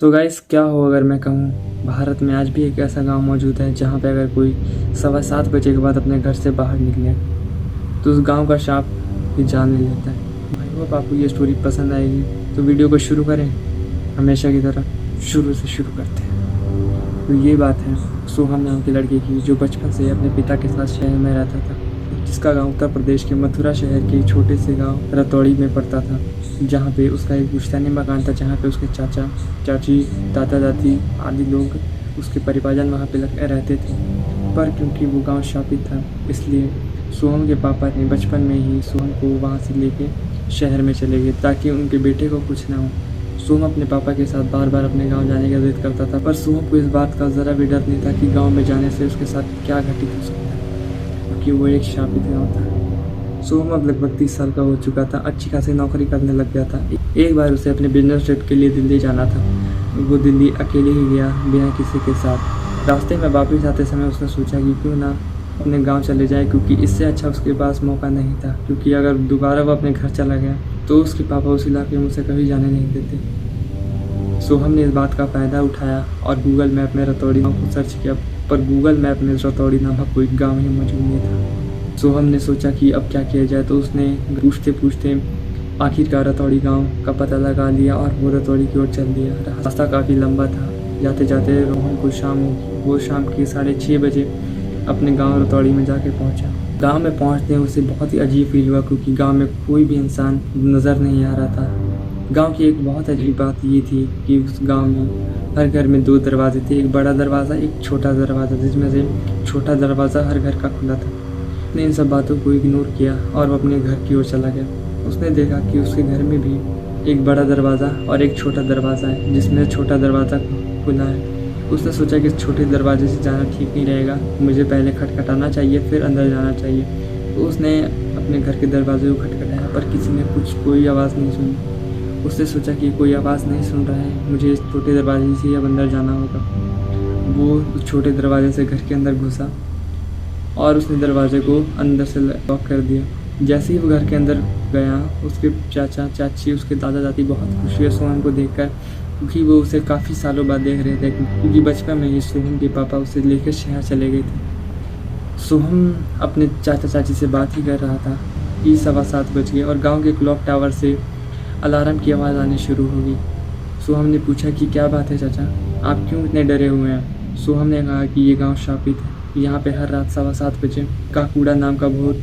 तो गाइस क्या हो अगर मैं कहूँ भारत में आज भी एक ऐसा गांव मौजूद है जहां पे अगर कोई 7:15 बजे के बाद अपने घर से बाहर निकले तो उस गांव का सांप भी जान ले लेता है। भाई होप आपको ये स्टोरी पसंद आएगी, तो वीडियो को शुरू करें। हमेशा की तरह शुरू से शुरू करते हैं। तो ये बात है सोहम नाम के लड़के की, जो बचपन से अपने पिता के साथ शहर में रहता था, जिसका गांव उत्तर प्रदेश के मथुरा शहर के छोटे से गांव रतौड़ी में पड़ता था, जहाँ पे उसका एक पुश्तैनी मकान था, जहाँ पे उसके चाचा चाची दादा दादी आदि लोग उसके परिवारजन वहाँ पे रहते थे। पर क्योंकि वो गांव शापित था, इसलिए सोहम के पापा ने बचपन में ही सोहम को वहाँ से लेके शहर में चले गए ताकि उनके बेटे को कुछ ना हो। सोहम अपने पापा के साथ बार बार अपने गांव जाने का जिद करता था, पर सोहम को इस बात का ज़रा भी डर नहीं था कि गांव में जाने से उसके साथ क्या घटित हो सकता है, क्योंकि वो एक शापित गाँव था। सोहम अब लगभग 30 साल का हो चुका था, अच्छी खासी नौकरी करने लग गया था। एक बार उसे अपने बिजनेस ट्रिप के लिए दिल्ली जाना था। वो दिल्ली अकेले ही गया, बिना किसी के साथ। रास्ते में वापस आते समय उसने सोचा कि क्यों ना अपने गांव चले जाए, क्योंकि इससे अच्छा उसके पास मौका नहीं था, क्योंकि अगर दोबारा वो अपने घर चला गया तो उसके पापा उस इलाके में उसे कभी जाने नहीं देते। सोहम ने इस बात का फ़ायदा उठाया और गूगल मैप में रतौड़ी गाँव को सर्च किया, पर गूगल मैप में रतौड़ी नामक कोई गाँव ही मौजूद नहीं था। सोहम ने सोचा कि अब क्या किया जाए, तो उसने पूछते पूछते आखिरकार रतौड़ी गांव का पता लगा लिया और वो रतौड़ी की ओर चल दिया। रास्ता काफ़ी लंबा था। जाते जाते रोहन को शाम होगी। वो शाम के 6:30 बजे अपने गांव रतौड़ी में जाके पहुंचा। गांव में पहुंचते उसे बहुत ही अजीब फील हुआ, क्योंकि गांव में कोई भी इंसान नज़र नहीं आ रहा था। गांव की एक बहुत अजीब बात ये थी कि उस गांव में हर घर में 2 दरवाजे थे, एक बड़ा दरवाज़ा, एक छोटा दरवाज़ा, जिसमें से छोटा दरवाज़ा हर घर का खुला था। उसने इन सब बातों को इग्नोर किया और वो अपने घर की ओर चला गया। उसने देखा कि उसके घर में भी एक बड़ा दरवाज़ा और एक छोटा दरवाज़ा है, जिसमें छोटा दरवाज़ा खुला है। उसने सोचा कि इस छोटे दरवाजे से जाना ठीक नहीं रहेगा, मुझे पहले खटखटाना चाहिए फिर अंदर जाना चाहिए। तो उसने अपने घर के दरवाजे को खटखटाया, पर किसी ने कोई आवाज़ नहीं सुनी। उसने सोचा कि कोई आवाज़ नहीं सुन रहा है, मुझे इस छोटे दरवाजे से अब अंदर जाना होगा। वो उस छोटे दरवाजे से घर के अंदर घुसा और उसने दरवाजे को अंदर से लॉक कर दिया। जैसे ही वो घर के अंदर गया, उसके चाचा चाची उसके दादा दादी बहुत खुश हुए सोहम को देखकर, क्योंकि वो उसे काफ़ी सालों बाद देख रहे थे, क्योंकि बचपन में ही सोहम के पापा उसे लेकर शहर चले गए थे। सोहम अपने चाचा चाची से बात ही कर रहा था कि 7:15 बज गए और गांव के क्लॉक टावर से अलार्म की आवाज़ आनी शुरू हो गई। सोहम ने पूछा कि क्या बात है चाचा, आप क्यों इतने डरे हुए हैं। सोहम ने कहा कि ये गाँव शापित है, यहाँ पे हर रात 7:15 बजे काकूड़ा नाम का भूत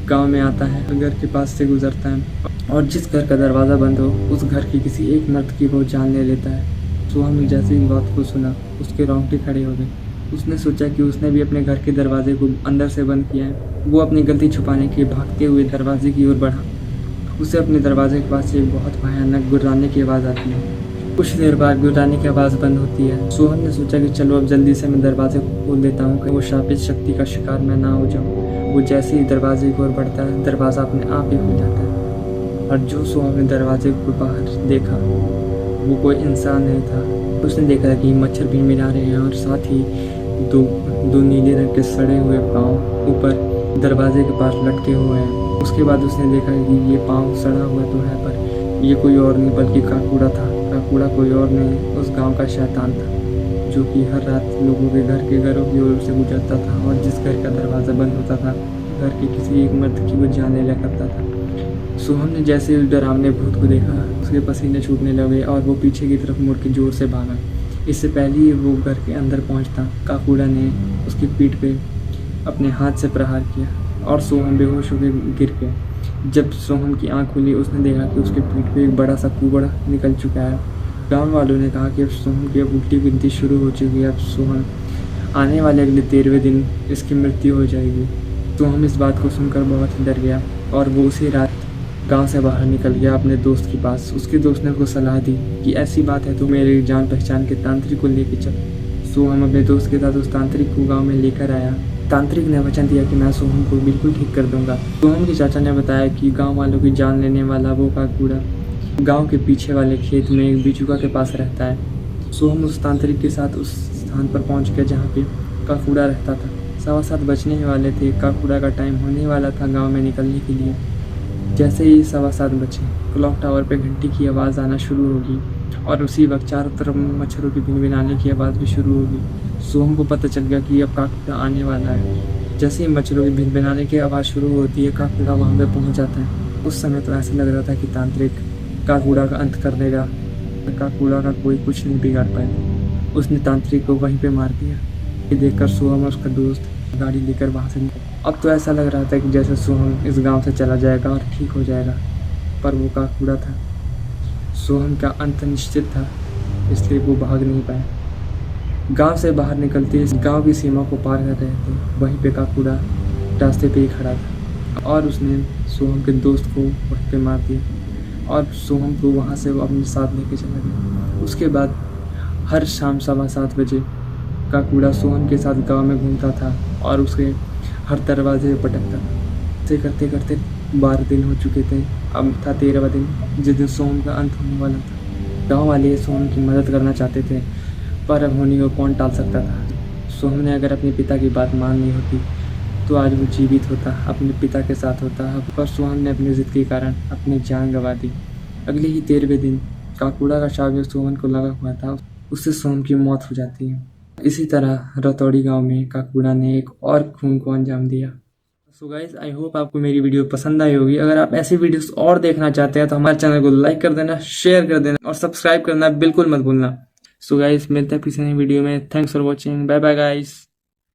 गांव में आता है, घर के पास से गुजरता है, और जिस घर का दरवाज़ा बंद हो उस घर के किसी एक मर्द की वो जान ले लेता है। सोहम ने जैसे ही बात को सुना उसके रोंगटे खड़े हो गए। उसने सोचा कि उसने भी अपने घर के दरवाजे को अंदर से बंद किया है। वो अपनी गलती छुपाने के भागते हुए दरवाजे की ओर बढ़ा। उसे अपने दरवाजे के पास से एक बहुत भयानक गुर्राने की आवाज़ आती है। कुछ देर बाद गुर्राने की आवाज़ बंद होती है। सोहम ने सोचा कि चलो अब जल्दी से मैं दरवाजे को खोल देता हूँ, कि वो शापित शक्ति का शिकार मैं ना हो जाऊँ। वो जैसे ही दरवाजे की ओर बढ़ता है, दरवाज़ा अपने आप ही खुल जाता है, और जो सोहम ने दरवाजे को बाहर देखा वो कोई इंसान नहीं था। उसने देखा कि मच्छर भी मिला रहे हैं, और साथ ही दो नीले रंग के सड़े हुए पाँव ऊपर दरवाजे के पास लटके हुए हैं। उसके बाद उसने देखा कि ये पाँव सड़ा हुआ तो है, पर ये कोई और नहीं बल्कि काकूड़ा था। काकूड़ा कोई और नहीं, उस गांव का शैतान था, जो कि हर रात लोगों के घरों की ओर से गुजरता था, और जिस घर का दरवाज़ा बंद होता था घर के किसी एक मर्द की वो जान ले करता था। सोहम ने जैसे उस डरावने भूत को देखा, उसके पसीने छूटने लगे और वो पीछे की तरफ मुड़ के जोर से भागा। इससे पहले ही वो घर के अंदर पहुंचता, काकूड़ा ने उसकी पीठ पे अपने हाथ से प्रहार किया और सोहम बेहोश होकर गिर गया। जब सोहम की आंख खुली, उसने देखा कि उसके पीठ पे एक बड़ा सा कुबड़ निकल चुका है। गांव वालों ने कहा कि अब सोहम की अब उल्टी गिनती शुरू हो चुकी है। अब सोहम आने वाले अगले 13वें दिन इसकी मृत्यु हो जाएगी। सोहम इस बात को सुनकर बहुत ही डर गया और वो उसी रात गांव से बाहर निकल गया अपने दोस्त के पास। उसके दोस्त ने उसको सलाह दी कि ऐसी बात है तो मेरे जान पहचान के तांत्रिक को लेके चल। सोहम अपने दोस्त के साथ उस तांत्रिक को गाँव में लेकर आया। तांत्रिक ने वचन दिया कि मैं सोहम को बिल्कुल ठीक कर दूंगा। सोहम के चाचा ने बताया कि गांव वालों की जान लेने वाला वो काकूड़ा गांव के पीछे वाले खेत में एक बिचुका के पास रहता है। सोहम उस तांत्रिक के साथ उस स्थान पर पहुंच गया जहां पे काकूड़ा रहता था। 7:15 बजने ही वाले थे, काकूड़ा का टाइम होने वाला था गांव में निकलने के लिए। जैसे ही 7:15 बजे क्लॉक टावर पे घंटी की आवाज़ आना शुरू होगी, और उसी वक्त चारों तरफ मच्छरों की भिनभिनाने की आवाज़ भी शुरू होगी। सोहम को पता चल गया कि अब काकूड़ा आने वाला है। जैसे ही मच्छरों की भिनभिनाने की आवाज़ शुरू होती है, काकूड़ा वहाँ पे पहुँच जाता है। उस समय तो ऐसा लग रहा था कि तांत्रिक काकूड़ा का अंत कर देगा। काकूड़ा का कोई कुछ नहीं बिगाड़ पाया। उसने तांत्रिक को वहीं पे मार दिया। ये देखकर सोहम और उसका दोस्त गाड़ी लेकर वहाँ से निकले। अब तो ऐसा लग रहा था कि जैसे सोहम इस गांव से चला जाएगा और ठीक हो जाएगा, पर वो काकूड़ा था। सोहम का अंत निश्चित था, इसलिए वो भाग नहीं पाया। गांव से बाहर निकलते ही गांव की सीमा को पार कर रहे थे, वहीं पे काकूड़ा रास्ते पे ही खड़ा था और उसने सोहम के दोस्त को वहीं पे मार दिया और सोहम को वहाँ से वो अपने साथ लेके चला गया। उसके बाद हर शाम 7:15 बजे काकूड़ा सोहम के साथ गांव में घूमता था और उसके हर दरवाजे पे पटकता था। ऐसे करते करते 12 दिन हो चुके थे। अब था 13वां दिन, जिस दिन सोहम का अंत होने वाला था। गांव वाले सोहम की मदद करना चाहते थे, पर अब होने को कौन टाल सकता था। सोहम ने अगर अपने पिता की बात मान ली होती तो आज वो जीवित होता, अपने पिता के साथ होता, पर सोहम ने अपनी जिद के कारण अपनी जान गंवा दी। अगले ही 13वें दिन काकूड़ा का शव जो सोहम को लगा हुआ था, उससे सोहम की मौत हो जाती है। इसी तरह रतौड़ी गांव में काकूड़ा ने एक और खून को अंजाम दिया। सो गाइस, आई होप आपको मेरी वीडियो पसंद आई होगी। अगर आप ऐसी वीडियोस और देखना चाहते हैं तो हमारे चैनल को लाइक कर देना, शेयर कर देना और सब्सक्राइब करना बिल्कुल मत भूलना। सो गाइस, मिलते हैं किसी नई वीडियो में। Thanks for watching, bye bye guys.